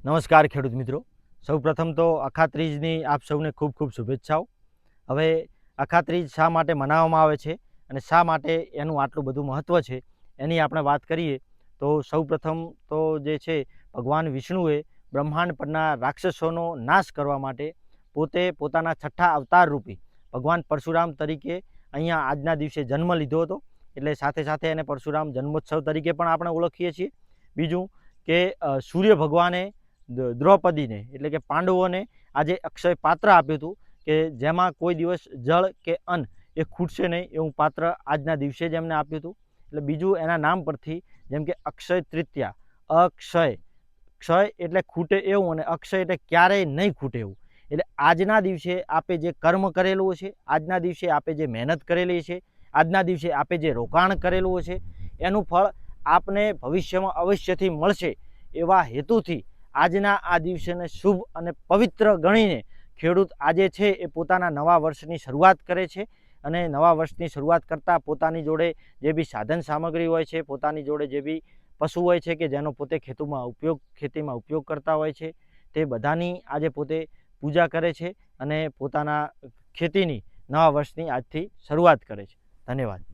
નમસ્કાર ખેડૂત મિત્રો, સૌપ્રથમ તો અખાત્રીજની આપ સૌને ખૂબ ખૂબ શુભેચ્છાઓ। હવે અખાત્રીજ શા માટે મનાવવામાં આવે છે અને શા માટે એનું આટલું બધું મહત્ત્વ છે એની આપણે વાત કરીએ તો સૌપ્રથમ તો જે છે ભગવાન વિષ્ણુએ બ્રહ્માંડ પરના રાક્ષસોનો નાશ કરવા માટે પોતે પોતાના છઠ્ઠા અવતાર રૂપી ભગવાન પરશુરામ તરીકે અહીંયા આજના દિવસે જન્મ લીધો હતો। એટલે સાથે સાથે એને પરશુરામ જન્મોત્સવ તરીકે પણ આપણે ઓળખીએ છીએ। બીજું કે સૂર્ય ભગવાને દ્રૌપદીને એટલે કે પાંડવોને આજે અક્ષય પાત્ર આપ્યું હતું કે જેમાં કોઈ દિવસ જળ કે અન્ન એ ખૂટશે નહીં એવું પાત્ર આજના દિવસે જ એમને આપ્યું હતું। એટલે બીજું એના નામ પરથી જેમ કે અક્ષય તૃતીયા, અક્ષય ક્ષય એટલે ખૂટે એવું અને અક્ષય એટલે ક્યારેય નહીં ખૂટે એવું। એટલે આજના દિવસે આપે જે કર્મ કરેલું છે, આજના દિવસે આપે જે મહેનત કરેલી છે, આજના દિવસે આપે જે રોકાણ કરેલું છે એનું ફળ આપને ભવિષ્યમાં અવશ્યથી મળશે એવા હેતુથી આજના આ દિવસને શુભ અને પવિત્ર ગણીને ખેડૂત આજે છે એ પોતાના નવા વર્ષની શરૂઆત કરે છે। અને નવા વર્ષની શરૂઆત કરતાં પોતાની જોડે જે બી સાધન સામગ્રી હોય છે, પોતાની જોડે જે બી પશુ હોય છે કે જેનો પોતે ખેતીમાં ઉપયોગ કરતા હોય છે તે બધાની આજે પોતે પૂજા કરે છે અને પોતાના ખેતીની નવા વર્ષની આજથી શરૂઆત કરે છે। ધન્યવાદ।